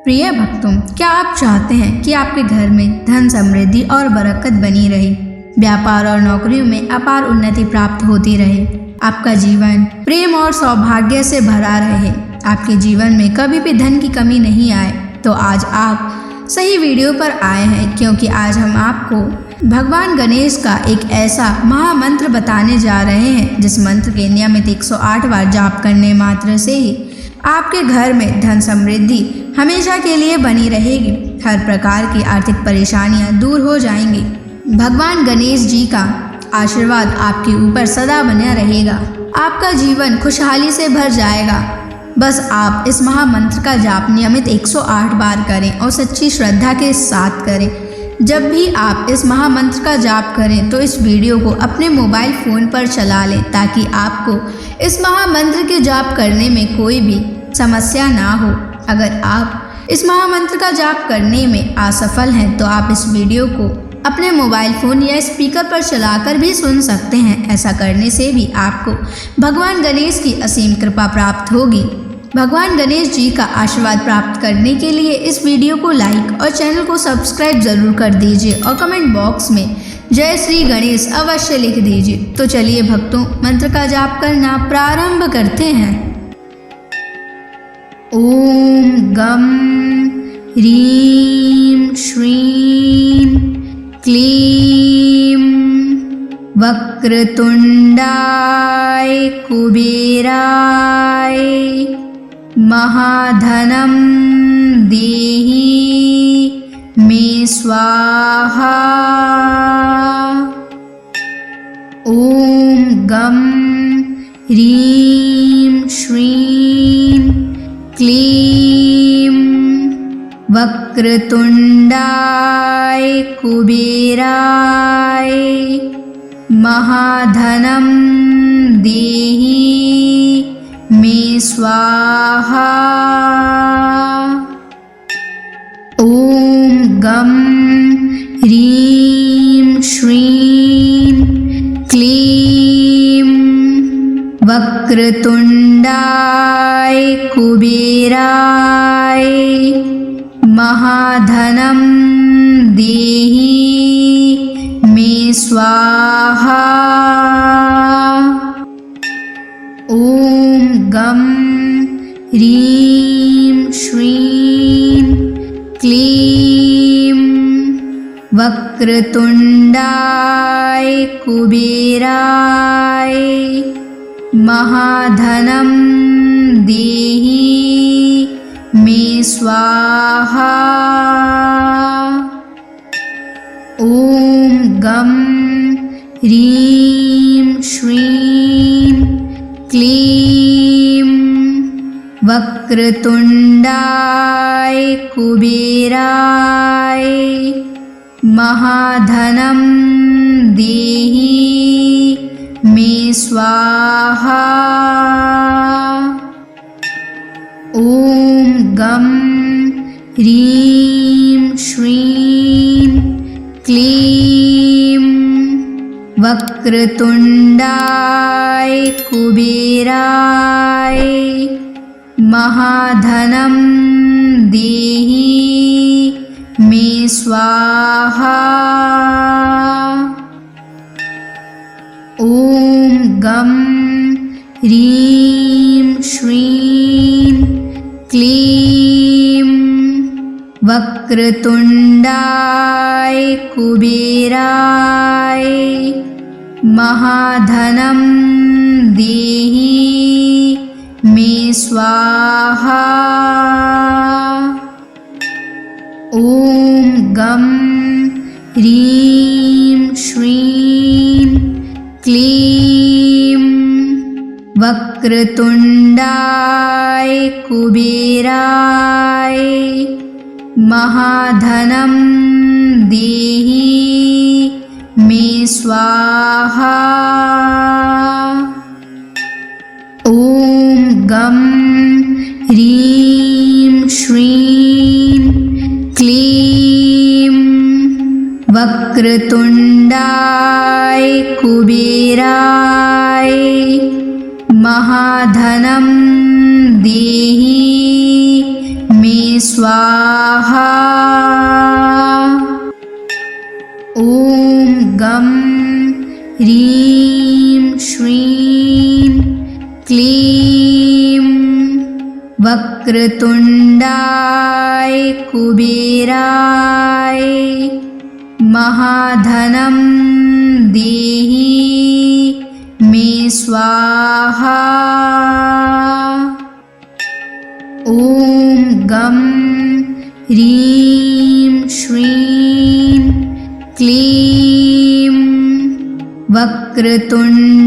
प्रिय भक्तों, क्या आप चाहते हैं कि आपके घर में धन समृद्धि और बरकत बनी रहे, व्यापार और नौकरियों में अपार उन्नति प्राप्त होती रहे, आपका जीवन प्रेम और सौभाग्य से भरा रहे, आपके जीवन में कभी भी धन की कमी नहीं आए, तो आज आप सही वीडियो पर आए हैं, क्योंकि आज हम आपको भगवान गणेश का एक ऐसा महामंत्र बताने जा रहे हैं जिस मंत्र के नियमित 108 बार जाप करने मात्र से ही आपके घर में धन समृद्धि हमेशा के लिए बनी रहेगी। हर प्रकार की आर्थिक परेशानियां दूर हो जाएंगी। भगवान गणेश जी का आशीर्वाद आपके ऊपर सदा बना रहेगा। आपका जीवन खुशहाली से भर जाएगा। बस आप इस महामंत्र का जाप नियमित 108 बार करें और सच्ची श्रद्धा के साथ करें। जब भी आप इस महामंत्र का जाप करें तो इस वीडियो को अपने मोबाइल फ़ोन पर चला लें, ताकि आपको इस महामंत्र के जाप करने में कोई भी समस्या ना हो। अगर आप इस महामंत्र का जाप करने में असफल हैं तो आप इस वीडियो को अपने मोबाइल फ़ोन या स्पीकर पर चलाकर भी सुन सकते हैं। ऐसा करने से भी आपको भगवान गणेश की असीम कृपा प्राप्त होगी। भगवान गणेश जी का आशीर्वाद प्राप्त करने के लिए इस वीडियो को लाइक और चैनल को सब्सक्राइब जरूर कर दीजिए और कमेंट बॉक्स में जय श्री गणेश अवश्य लिख दीजिए। तो चलिए भक्तों, मंत्र का जाप करना प्रारंभ करते हैं। ओम गम ह्रीं श्रीं क्लीं वक्रतुंडाय कुबेराय महाधनं देहि मे स्वाहा। ओम गम ह्रीं श्रीं क्लीं वक्रतुंडाय कुबेराय महाधनं देहि मे स्वाहा। ओम गम ह्रीं श्रीं क्लीं वक्रतुंडाय कुबेराय महाधनं देहि मे स्वाहा। ओम गम ह्रीं श्रीं क्लीं वक्रतुंडाय कुबेराय महाधनं देहि मे स्वाहा। ओम गम ह्रीं श्रीं क्लीं वक्रतुंडाय कुबेराय महाधनं देहि मे स्वाहा। ओम गम ह्रीं श्रीं क्लीं वक्रतुंडाय कुबेराय महाधनं देहि मे स्वाहा। ओम गम ह्रीं श्रीं क्लीं वक्रतुंडाय कुबेराय महाधनं देहि मे स्वाहा। ओम गम ह्रीं श्रीं क्लीं वक्रतुंडाय कुबेराय महाधनं देहि मे स्वाहा। ओम गम ह्रीं श्रीं क्लीं वक्रतुंडाय कुबेराय महाधनं देहि मे स्वाहा। ॐ गं ह्रीं श्रीं क्लीं वक्रतुण्डाय कुबेराय महाधनं देहि मे स्वाहा। ॐ गं ह्रीं श्रीं क्लीं वक्रतुण्डाय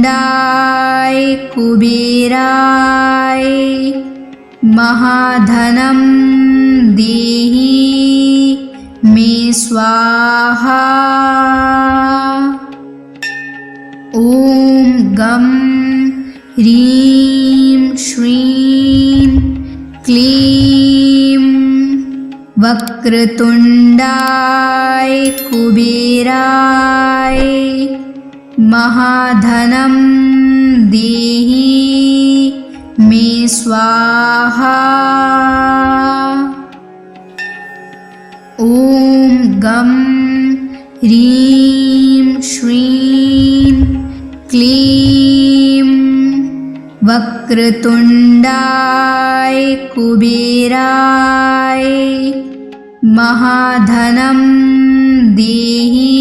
कुबेराय महाधनं देहि मे स्वाहा। ॐ गं ह्रीं श्रीं क्लीं वक्रतुण्डाय कुबेराय महाधनं देहि मे स्वाहा। ॐ गं ह्रीं श्रीं क्लीं वक्रतुण्डाय कुबेराय महाधनं देहि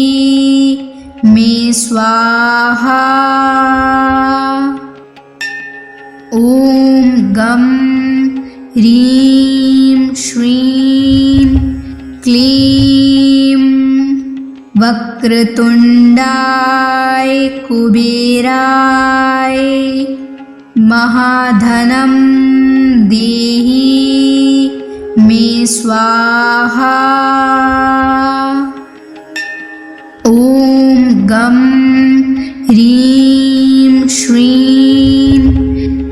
मे स्वाहा। ॐ गं ह्रीं श्रीं क्लीं वक्रतुण्डाय कुबेराय महाधनं देहि मे स्वाहा। ॐ गं ह्रीं श्रीं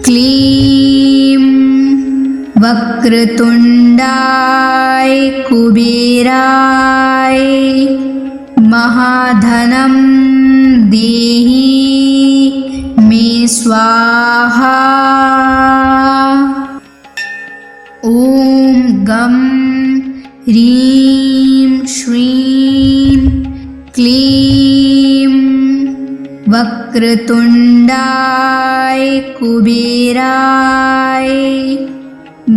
क्लीं वक्रतुण्डाय कुबेराय महाधनं देहि मे स्वाहा। ॐ गं ह्रीं श्रीं क्लीं वक्रतुण्डाय कुबेराय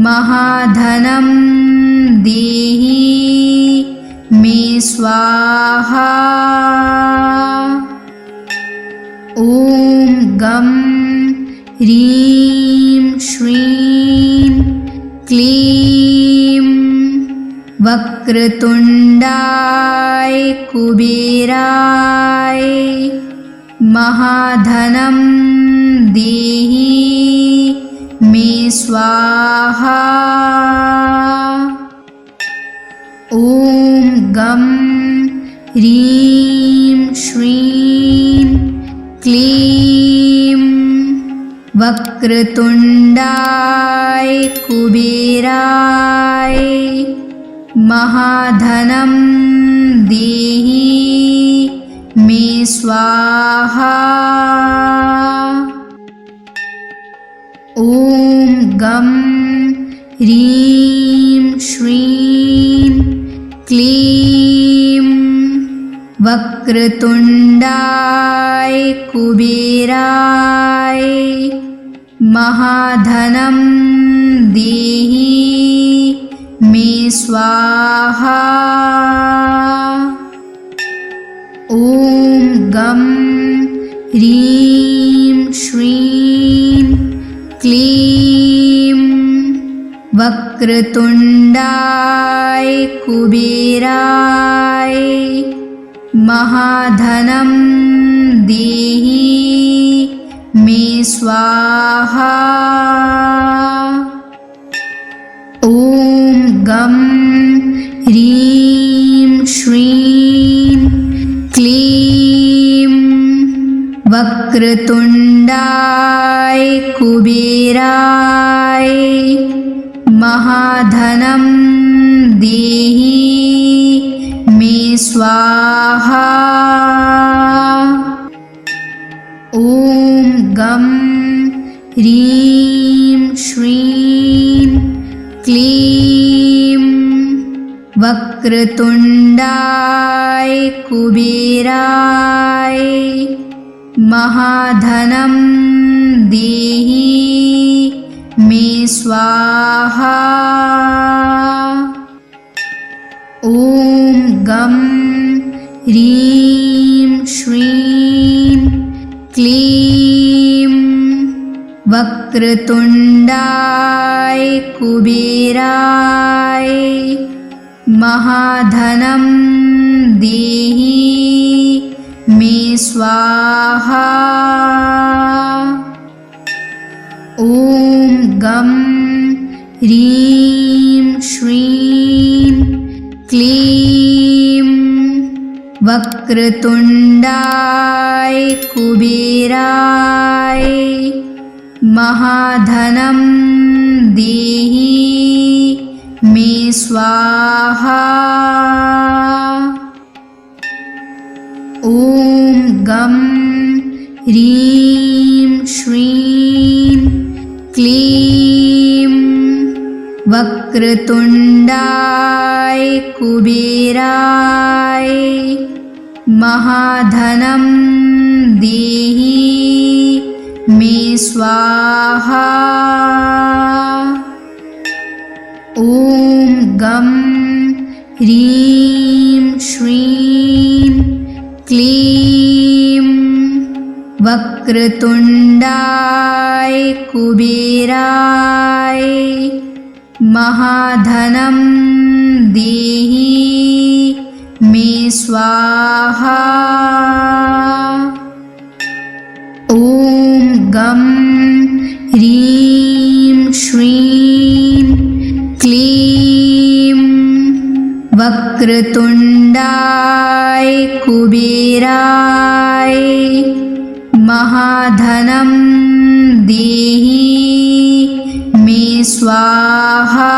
महाधनं देहि मे स्वाहा। ॐ गं ह्रीं श्रीं क्लीं वक्रतुण्डाय कुबेराय महाधनं देहि मे स्वाहा। ॐ गं ह्रीं श्रीं क्लीं वक्रतुण्डाय कुबेराय महाधनं देहि मे स्वाहा। ॐ गं ह्रीं श्रीं क्लीं वक्रतुण्डाय कुबेराय महाधनं देहि मे स्वाहा। ॐ गं ह्रीं श्रीं क्लीं वक्रतुण्डाय कुबेराय महाधनं देहि मे स्वाहा। ॐ गं ह्रीं श्रीं क्लीं वक्रतुण्डाय कुबेराय महाधनं देहि मे स्वाहा। ॐ गं ह्रीं श्रीं क्लीं वक्रतुण्डाय कुबेराय महाधनं देहि मे स्वाहा। ॐ गं ह्रीं श्रीं क्लीं वक्रतुण्डाय कुबेराय महाधनं देहि मे स्वाहा। ॐ गं ह्रीं श्रीं क्लीं वक्रतुण्डाय कुबेराय महाधनं देहि मे स्वाहा। ॐ गं ह्रीं श्रीं क्लीं वक्रतुण्डाय कुबेराय महाधनं देहि मे स्वाहा। ॐ गं ह्रीं श्रीं क्लीं वक्रतुण्डाय कुबेराय महाधनं देहि मे स्वाहा। ॐ गं ह्रीं श्रीं क्लीं वक्रतुण्डाय कुबेराय महाधनं देहि मे स्वाहा।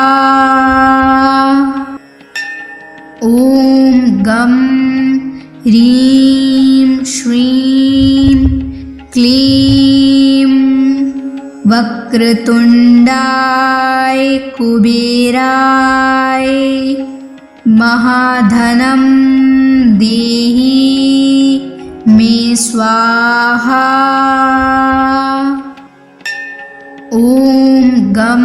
ॐ गं ह्रीं श्रीं क्लीं वक्रतुण्डाय कुबेराय महाधनं देहि मे स्वाहा। ॐ गं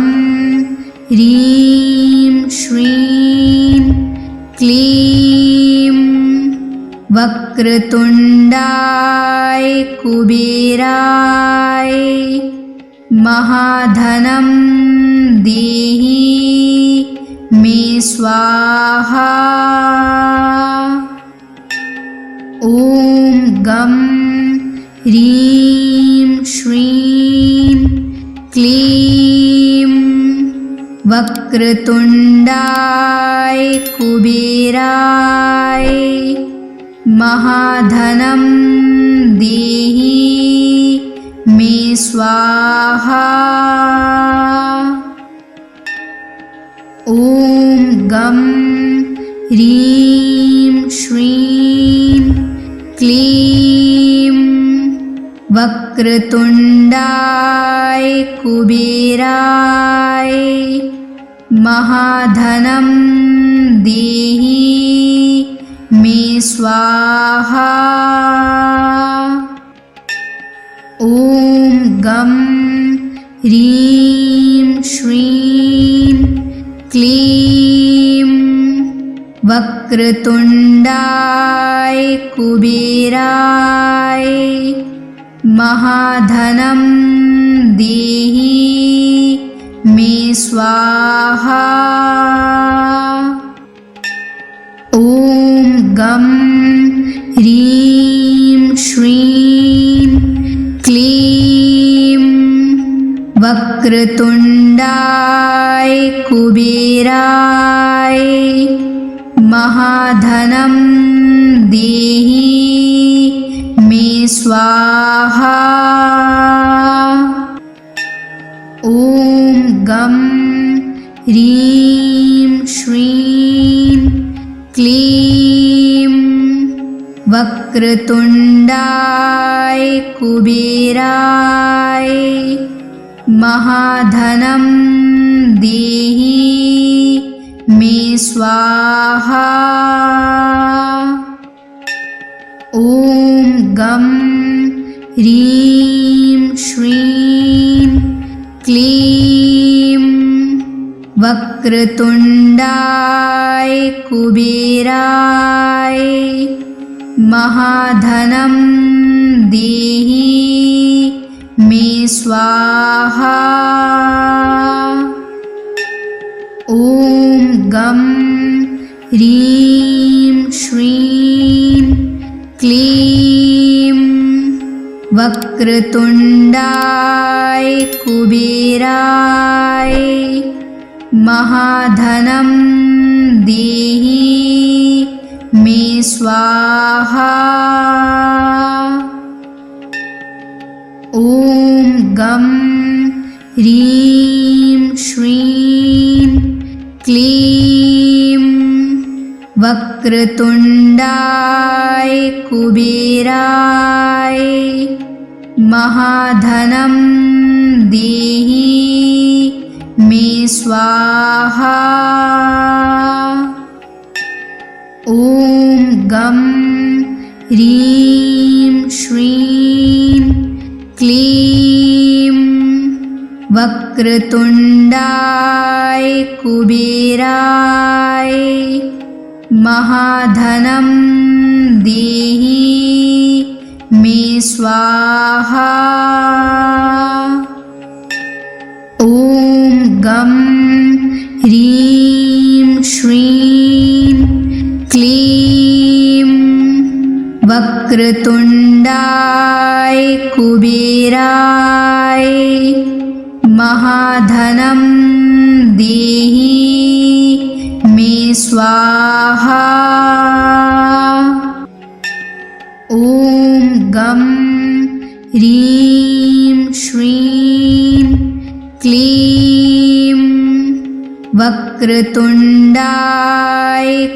ह्रीं श्रीं क्लीं वक्रतुण्डाय कुबेराय महाधनं देहि मे स्वाहा। ॐ गं ह्रीं श्रीं क्लीं वक्रतुण्डाय कुबेराय महाधनं देहि मे स्वाहा। ॐ गं ह्रीं श्रीं क्लीं वक्रतुण्डाय कुबेराय महाधनं देहि मे स्वाहा। ॐ गं ह्रीं श्रीं क्लीं वक्रतुण्डाय कुबेराय महाधनं देहि मे स्वाहा। ॐ गं ह्रीं श्रीं क्लीं वक्रतुण्डाय कुबेराय महाधनं देहि मे स्वाहा। ॐ गं ह्रीं श्रीं क्लीं वक्रतुण्डाय कुबेराय महाधनं देहि मे स्वाहा। ॐ गं ह्रीं श्रीं क्लीं वक्रतुण्डाय कुबेराय महाधनं देहि मे स्वाहा। ॐ गं ह्रीं श्रीं क्लीं वक्रतुण्डाय कुबेराय महाधनं देहि मे स्वाहा। ॐ गं ह्रीं श्रीं क्लीं वक्रतुण्डाय कुबेराय महाधनं देहि मे स्वाहा। ॐ गं ह्रीं श्रीं क्लीं वक्रतुण्डाय कुबेराय महाधनं देहि मे स्वाहा। ॐ गं ह्रीं श्रीं क्लीं वक्रतुण्डाय कुबेराय महाधनं देहि मे स्वाहा। ॐ गं ह्रीं श्रीं क्लीं वक्रतुण्डाय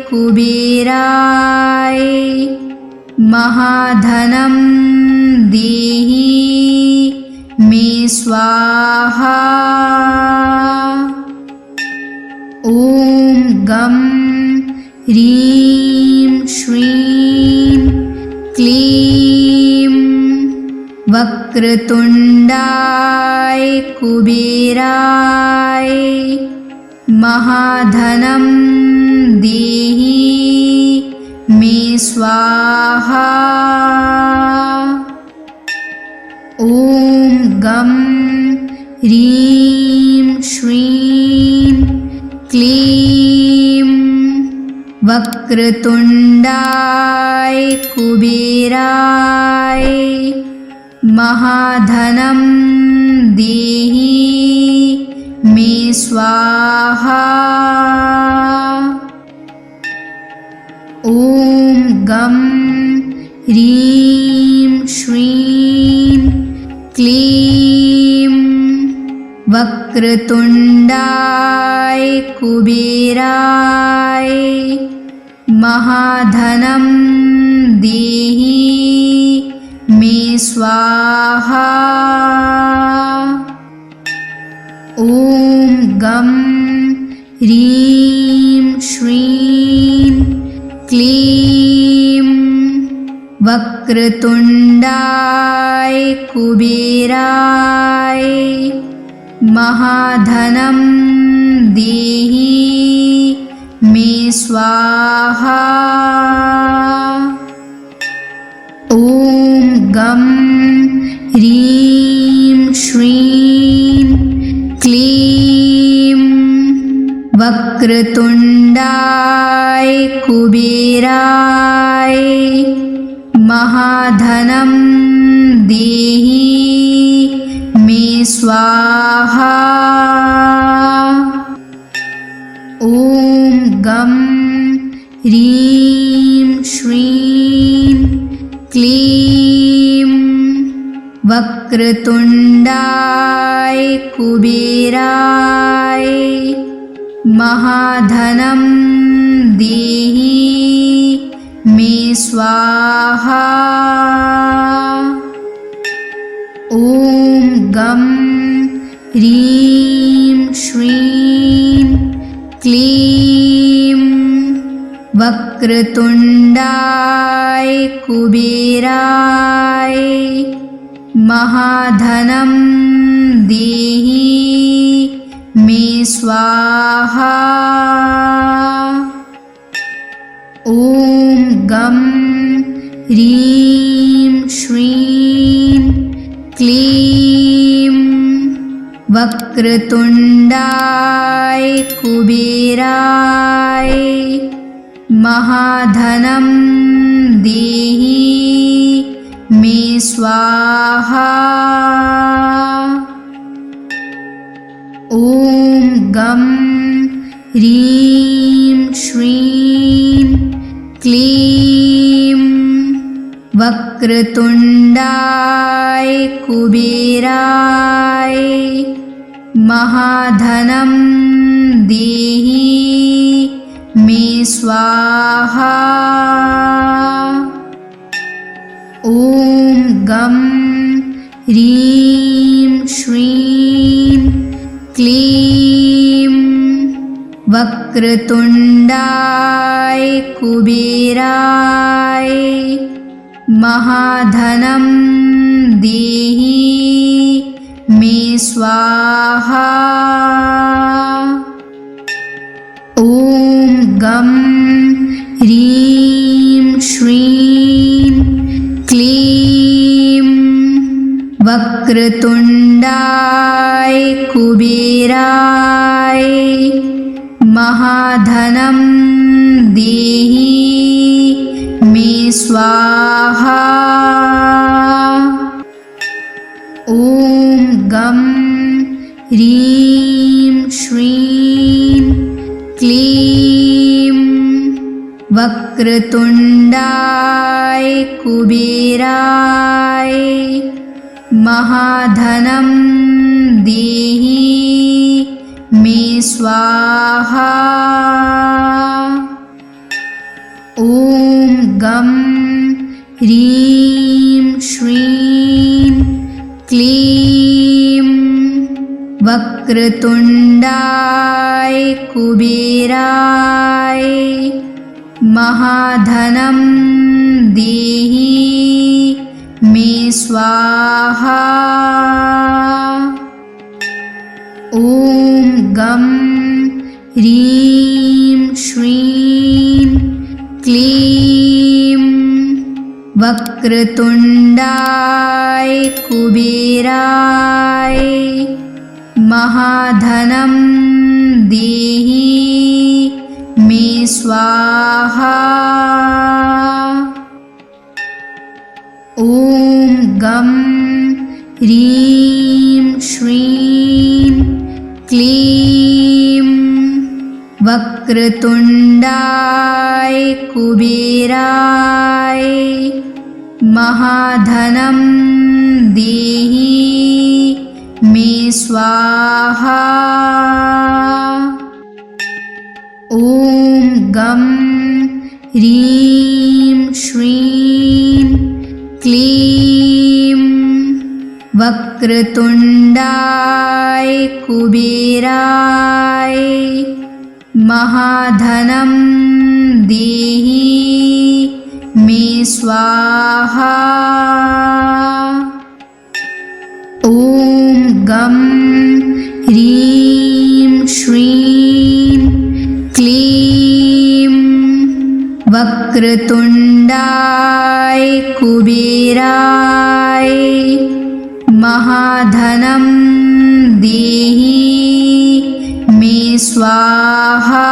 कुबेराय महाधनं देहि मे स्वाहा। ॐ गं ह्रीं श्रीं क्लीं वक्रतुण्डाय कुबेराय महाधनं देहि मे स्वाहा। ॐ गं ह्रीं श्रीं क्लीं वक्रतुण्डाय कुबेराय महाधनं देहि मे स्वाहा। ॐ गं ह्रीं श्रीं क्लीं वक्रतुण्डाय कुबेराय महाधनं देहि मे स्वाहा। ॐ गं ह्रीं श्रीं क्लीं वक्रतुण्डाय कुबेराय महाधनं देहि मे स्वाहा। ॐ गं ह्रीं श्रीं क्लीं वक्रतुण्डाय कुबेराय महाधनं देहि मे स्वाहा। ॐ गं ह्रीं श्रीं क्लीं वक्रतुण्डाय कुबेराय महाधनं देहि मे स्वाहा। ॐ गं ह्रीं श्रीं क्लीं वक्रतुण्डाय कुबेराय महाधनं देहि मे स्वाहा। ॐ गं ह्रीं श्रीं क्लीं वक्रतुण्डाय कुबेराय महाधनं देहि मे स्वाहा। ॐ गं ह्रीं श्रीं क्लीं वक्रतुण्डाय कुबेराय महाधनं देहि मे स्वाहा। ॐ गं ह्रीं श्रीं क्लीं वक्रतुण्डाय कुबेराय महाधनं देहि मे स्वाहा। ॐ गं ह्रीं श्रीं क्लीं वक्रतुण्डाय कुबेराय महाधनं देहि मे स्वाहा। ॐ गं ह्रीं श्रीं क्लीं वक्रतुण्डाय कुबेराय महाधनं देहि मे स्वाहा। ॐ गं ह्रीं श्रीं क्लीं वक्रतुण्डाय कुबेराय महाधनं देहि मे स्वाहा। ॐ गं ह्रीं श्रीं क्लीं वक्रतुण्डाय कुबेराय महाधनं देहि मे स्वाहा। ॐ गं ह्रीं श्रीं क्लीं वक्रतुण्डाय कुबेराय महाधनं देहि मे स्वाहा। ॐ गं ह्रीं श्रीं क्लीं वक्रतुण्डाय कुबेराय महाधनं देहि मे स्वाहा। ॐ गं ह्रीं श्रीं क्लीं वक्रतुण्डाय कुबेराय महाधनं देहि मे स्वाहा।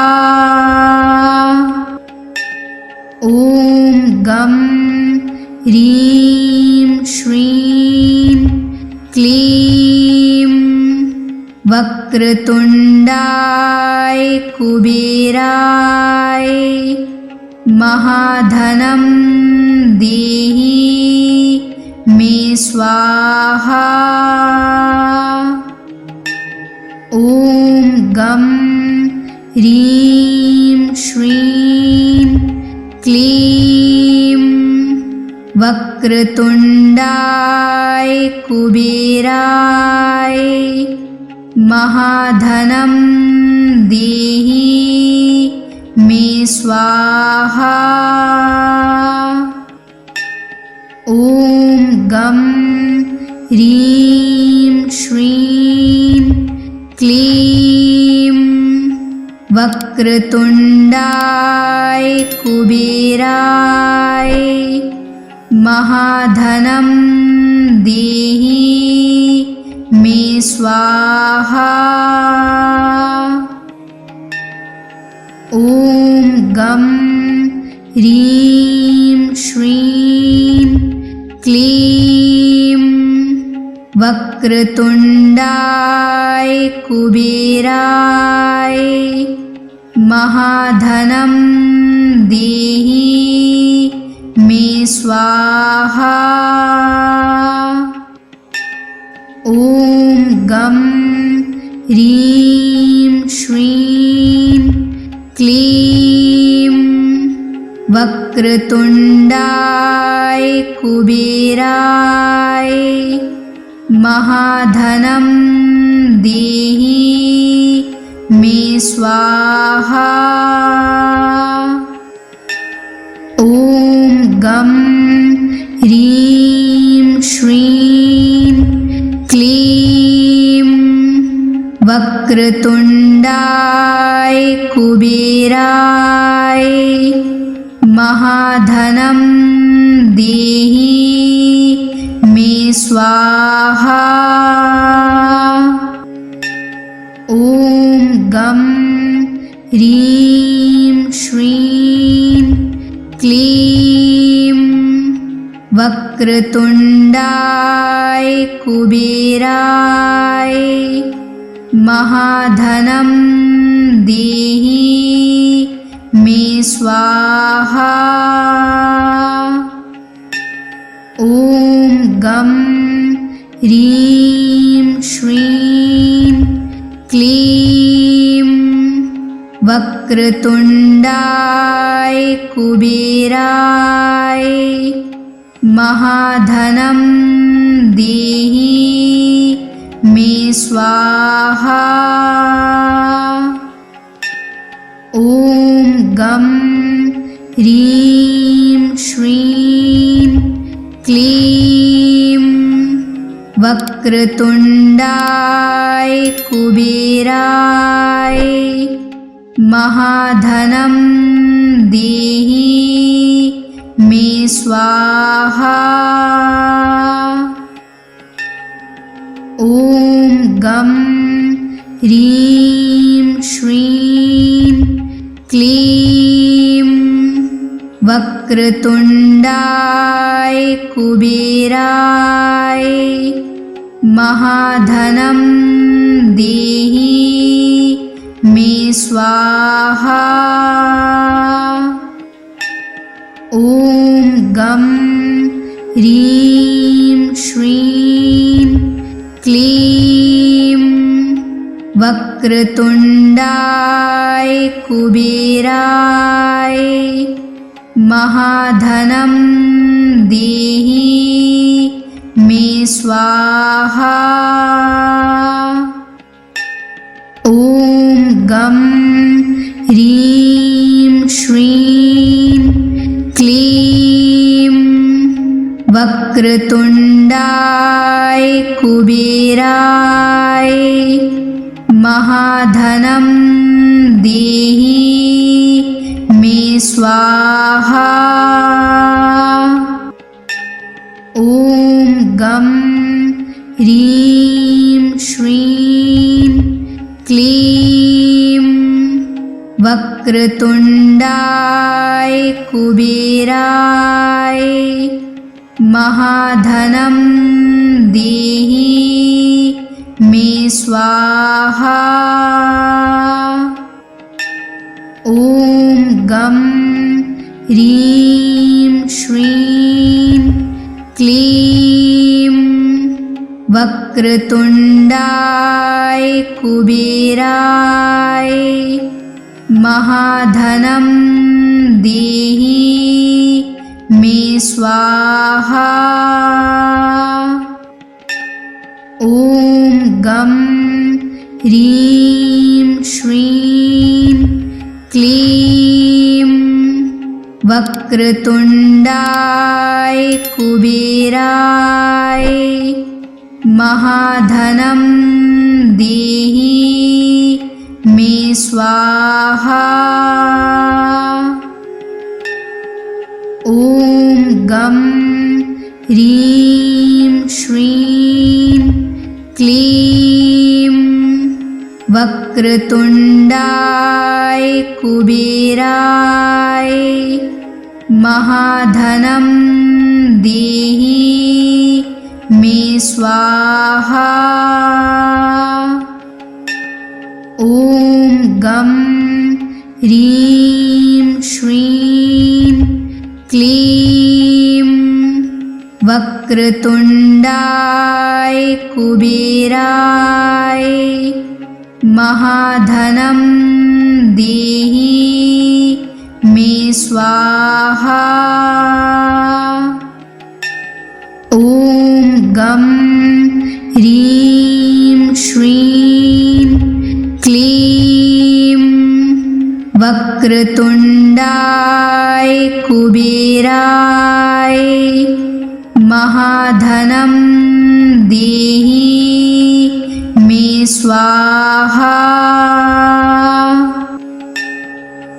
ॐ गं ह्रीं श्रीं क्लीं वक्रतुण्डाय कुबेराय महाधनं देहि मे स्वाहा। ॐ गं ह्रीं श्रीं क्लीं वक्रतुण्डाय कुबेराय महाधनं देहि मे स्वाहा। ॐ गं ह्रीं श्रीं क्लीं वक्रतुण्डाय कुबेराय महाधनं देहि मे स्वाहा। ॐ गं ह्रीं श्रीं क्लीं वक्रतुण्डाय कुबेराय महाधनं देहि मे स्वाहा। ॐ गं ह्रीं श्रीं क्लीं वक्रतुण्डाय कुबेराय महाधनं देहि मे स्वाहा। ॐ गं ह्रीं श्रीं क्लीं वक्रतुण्डाय कुबेराय महाधनं देहि मे स्वाहा। ॐ गं ह्रीं श्रीं क्लीं वक्रतुण्डाय कुबेराय महाधनं देहि मे स्वाहा। ॐ गं ह्रीं श्रीं क्लीं वक्रतुण्डाय कुबेराय महाधनं देहि मे स्वाहा। ॐ गं ह्रीं श्रीं क्लीं वक्रतुण्डाय कुबेराय महाधनं देहि मे स्वाहा। ॐ गं ह्रीं श्रीं क्लीं वक्रतुण्डाय कुबेराय महाधनं देहि मे स्वाहा। ॐ गं ह्रीं श्रीं क्लीं वक्रतुण्डाय कुबेराय महाधनं देहि मे स्वाहा। ॐ गं ह्रीं श्रीं क्लीं वक्रतुण्डाय कुबेराय महाधनं देहि मे स्वाहा। ॐ गं ह्रीं श्रीं क्लीं वक्रतुण्डाय कुबेराय महाधनं देहि मे स्वाहा। ॐ गं ह्रीं श्रीं क्लीं वक्रतुण्डाय कुबेराय महाधनं देहि मे स्वाहा। ॐ गं ह्रीं श्रीं क्लीं वक्रतुण्डाय कुबेराय महाधनं देहि मे स्वाहा। ॐ गं ह्रीं श्रीं क्लीं वक्रतुण्डाय कुबेराय महाधनं देहि मे स्वाहा। ॐ गं ह्रीं श्रीं क्लीं वक्रतुण्डाय कुबेराय महाधनं देहि मे स्वाहा। ॐ गं ह्रीं श्रीं क्लीं वक्रतुण्डाय कुबेराय महाधनं देहि मे स्वाहा।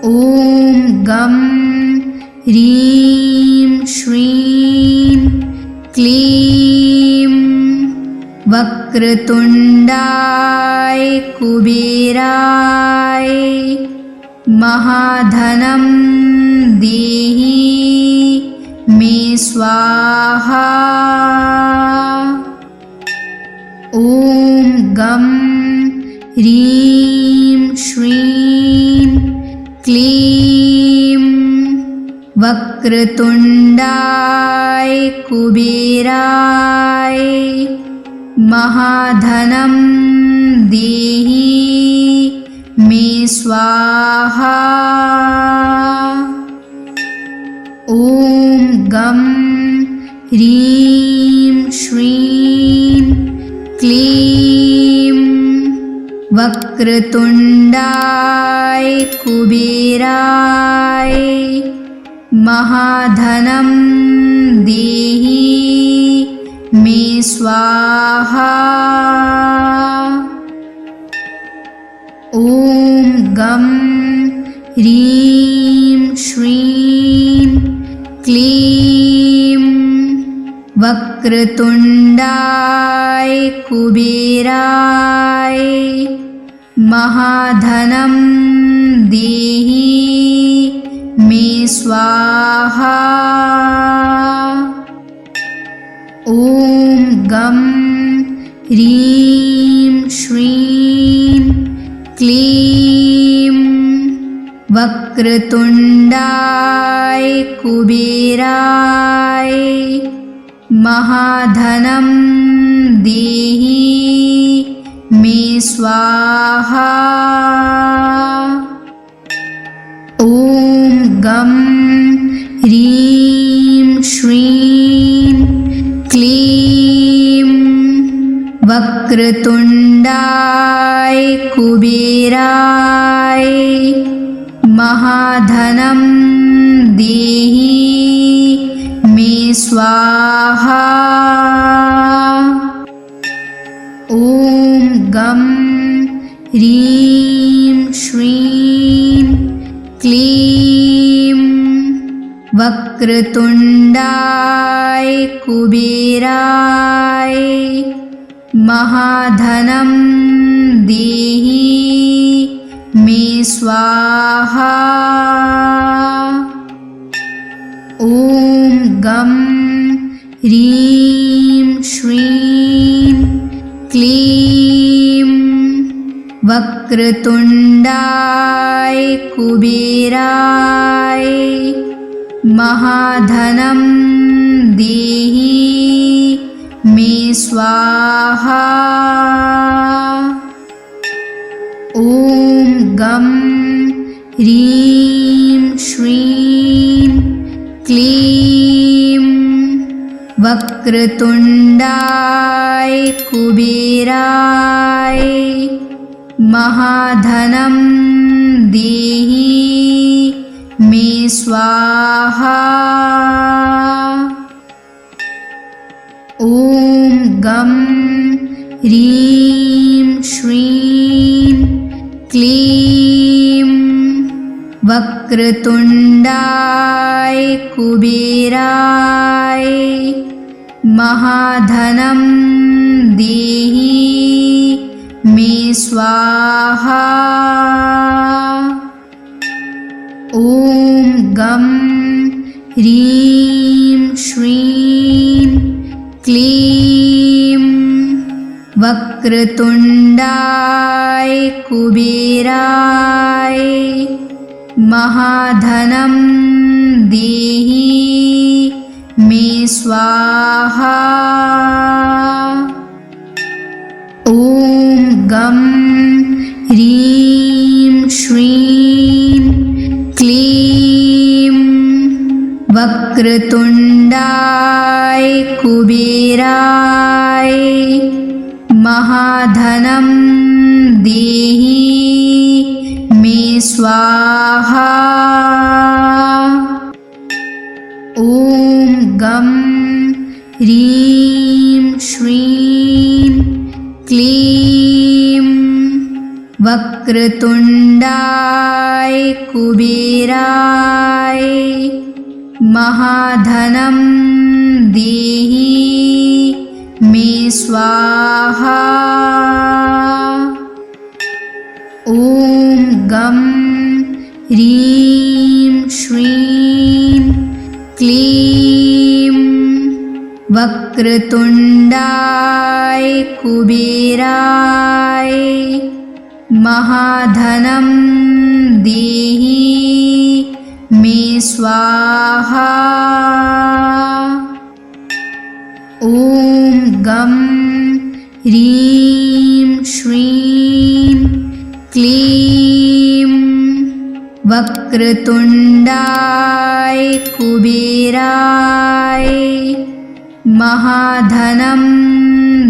ॐ गं ह्रीं श्रीं क्लीं वक्रतुण्डाय कुबेराय महाधनं देहि मे स्वाहा। ॐ गं ह्रीं श्रीं क्लीं वक्रतुण्डाय कुबेराय महाधनं देहि मे स्वाहा। ॐ गं ह्रीं श्रीं क्लीं वक्रतुण्डाय कुबेराय महाधनं देहि मे स्वाहा। ॐ गं ह्रीं श्रीं क्लीं वक्रतुण्डाय कुबेराय महाधनं देहि मे स्वाहा। ॐ गं ह्रीं श्रीं क्लीं वक्रतुण्डाय कुबेराय महाधनं देहि मे स्वाहा। ॐ गं ह्रीं श्रीं क्लीं वक्रतुण्डाय कुबेराय महाधनं देहि मे स्वाहा। ॐ गं ह्रीं श्रीं क्लीं वक्रतुण्डाय कुबेराय महाधनं देहि मे स्वाहा। ॐ गं ह्रीं श्रीं क्लीं वक्रतुण्डाय कुबेराय महाधनं देहि मे स्वाहा। ॐ गं ह्रीं श्रीं क्लीं वक्रतुण्डाय कुबेराय महाधनं देहि मे मे स्वाहा। ॐ गं ह्रीं श्रीं क्लीं वक्रतुण्डाय कुबेराय महाधनं देहि मे स्वाहा। ॐ गं ह्रीं श्रीं क्लीं वक्रतुण्डाय कुबेराय महाधनं देहि मे स्वाहा। ॐ गं ह्रीं श्रीं क्लीं वक्रतुण्डाय कुबेराय महाधनं देहि मे स्वाहा। ॐ गं ह्रीं श्रीं क्लीं वक्रतुण्डाय कुबेराय महाधनं देहि मे स्वाहा। ॐ गं ह्रीं श्रीं क्लीं वक्रतुण्डाय कुबेराय महाधनं देहि मे स्वाहा। ॐ गं ह्रीं श्रीं क्लीं वक्रतुण्डाय कुबेराय महाधनं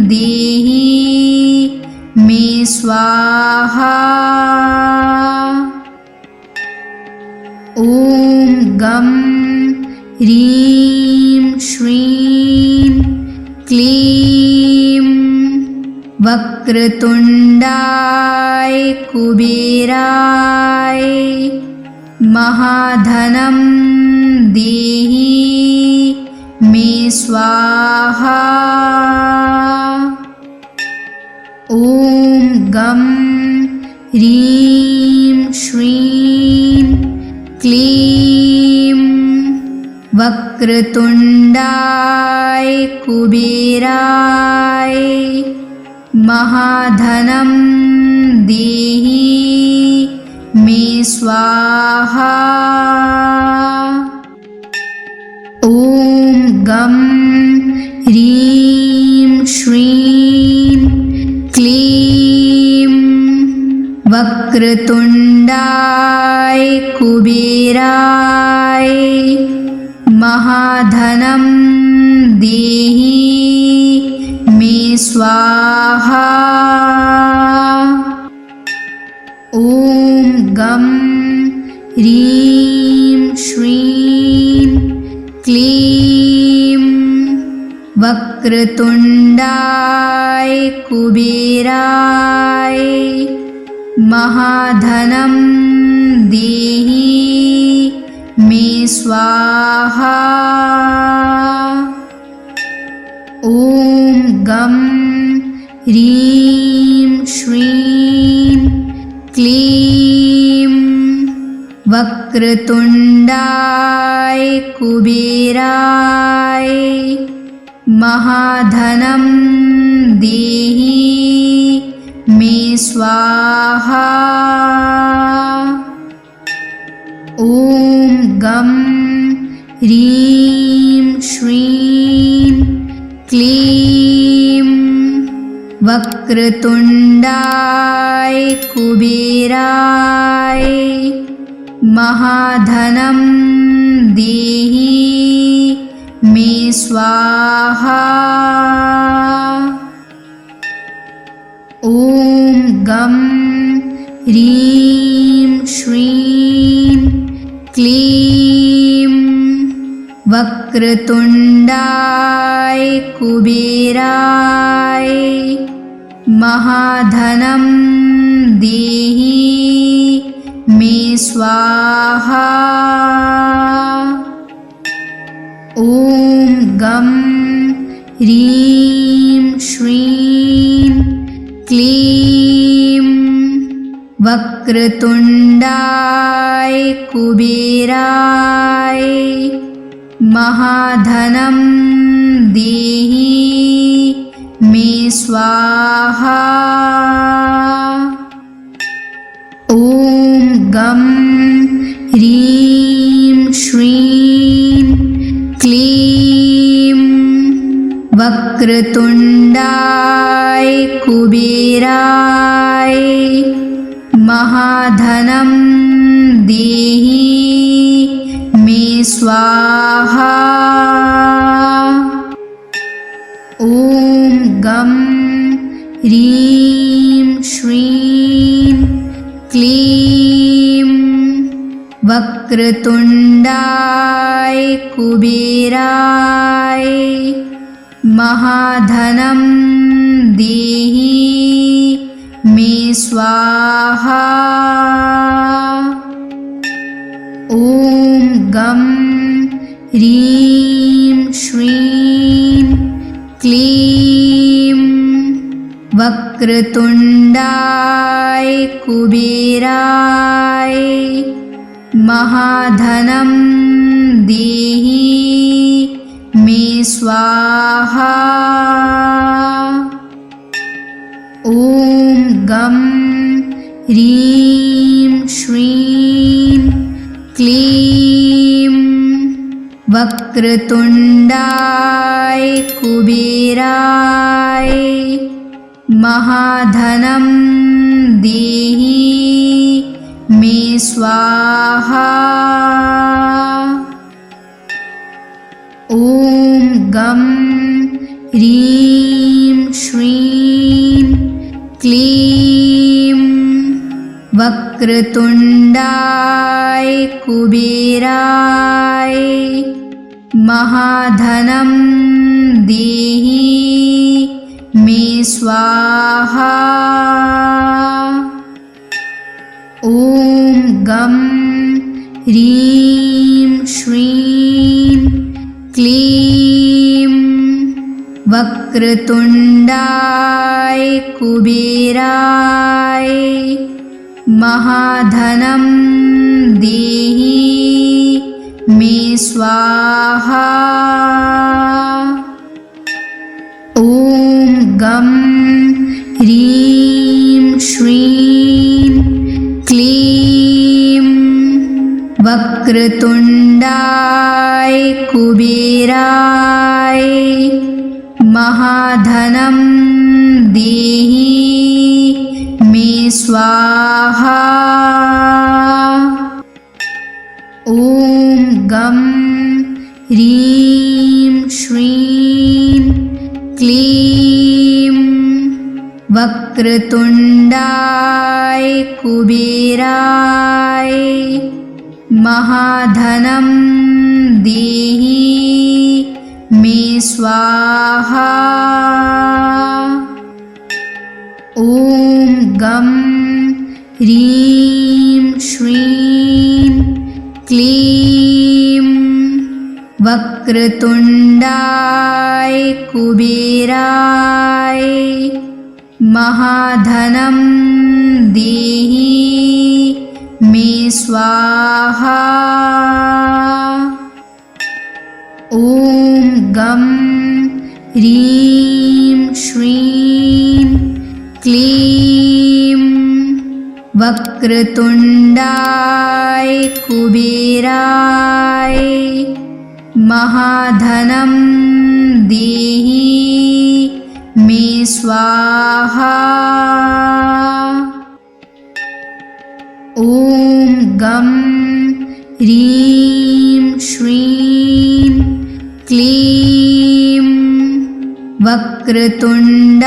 देहि मे स्वाहा। ॐ गं ह्रीं श्रीं क्लीं वक्रतुण्डाय कुबेराय महाधनं देहि मे स्वाहा। ॐ गं ह्रीं श्रीं क्लीं वक्रतुण्डाय कुबेराय महाधनं देहि मे स्वाहा। ॐ गं ह्रीं श्रीं क्लीं वक्रतुण्डाय कुबेराय महाधनं देहि मे स्वाहा। ॐ गं ह्रीं श्रीं क्लीं वक्रतुण्डाय कुबेराय महाधनं देहि मे स्वाहा। ॐ गं ह्रीं श्रीं क्लीं वक्रतुण्डाय कुबेराय महाधनं देहि मे स्वाहा। ॐ गं ह्रीं श्रीं क्लीं वक्रतुण्डाय कुबेराय महाधनं देहि मे स्वाहा। ॐ गं ह्रीं श्रीं क्लीं वक्रतुण्डाय कुबेराय महाधनं देहि मे स्वाहा। ॐ गं ह्रीं श्रीं क्लीं वक्रतुण्डाय कुबेराय महाधनं देहि मे स्वाहा। ॐ गं ह्रीं श्रीं क्लीं वक्रतुण्डाय कुबेराय महाधनं देहि मे स्वाहा। ॐ गं ह्रीं श्रीं क्लीं वक्रतुण्डाय कुबेराय महाधनं देहि मे स्वाहा। ॐ गं ह्रीं श्रीं क्लीं वक्रतुण्डाय कुबेराय महाधनं देहि मे स्वाहा। ॐ गं ह्रीं श्रीं क्लीं वक्रतुण्डाय कुबेराय महाधनं देहि मे स्वाहा। ॐ गं ह्रीं श्रीं क्लीं वक्रतुण्डाय कुबेराय महाधनं देहि मे स्वाहा। ॐ गं ह्रीं श्रीं क्लीं वक्रतुण्डाय कुबेराय महाधनं देहि मे स्वाहा। ॐ गं ह्रीं श्रीं क्लीं वक्रतुण्डाय कुबेराय महाधनं देहि मे स्वाहा। ॐ गं ह्रीं श्रीं क्लीं वक्रतुण्डाय कुबेराय महाधनं देहि मे स्वाहा। ॐ गं ह्रीं श्रीं क्लीं वक्रतुण्डाय कुबेराय महाधनं देहि मे स्वाहा। ॐ गं ह्रीं श्रीं क्लीं वक्रतुण्डाय कुबेराय महाधनं देहि मे स्वाहा। ॐ गं ह्रीं श्रीं क्लीं वक्रतुण्डाय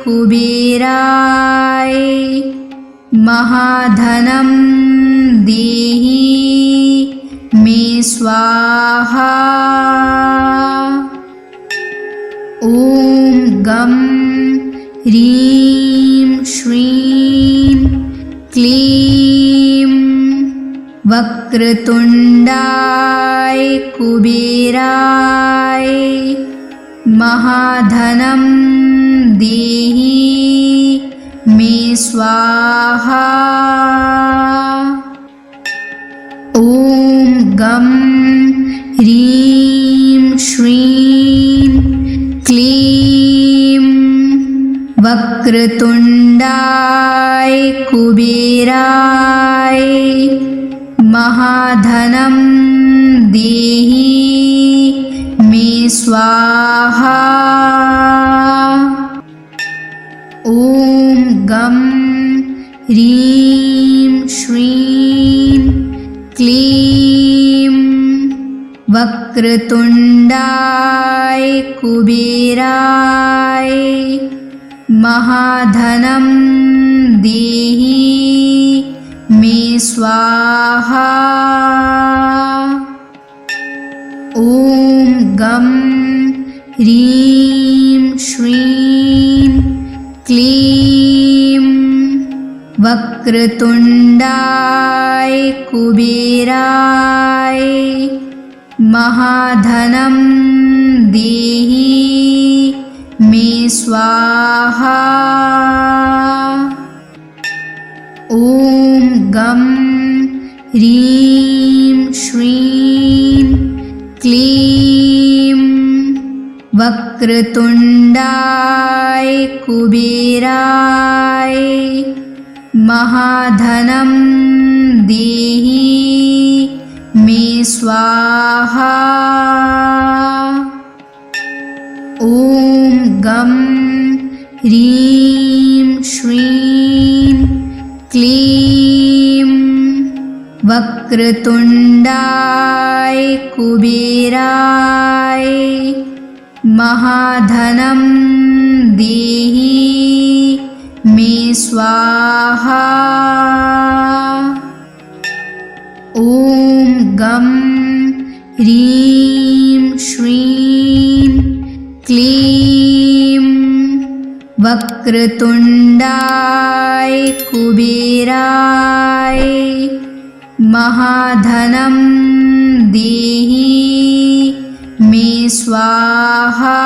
कुबेराय महाधनं देहि मे स्वाहा। ॐ गं ह्रीं श्रीं क्लीं वक्रतुण्डाय कुबेराय महाधनं देहि मे स्वाहा। ॐ गं ह्रीं श्रीं क्लीं वक्रतुण्डाय कुबेराय महाधनं देहि मे स्वाहा। ॐ गं ह्रीं श्रीं क्लीं वक्रतुण्डाय कुबेराय महाधनं देहि मे स्वाहा। ॐ गं ह्रीं श्रीं क्लीं वक्रतुण्डाय कुबेराय महाधनं देहि मे स्वाहा। ॐ गं ह्रीं श्रीं क्लीं वक्रतुण्डाय कुबेराय महाधनं देहि मे स्वाहा। ॐ गं ह्रीं श्रीं क्लीं वक्रतुण्डाय कुबेराय महाधनं देहि मे स्वाहा। ॐ गं ह्रीं श्रीं क्लीं वक्रतुण्डाय कुबेराय महाधनं देहि मे स्वाहा।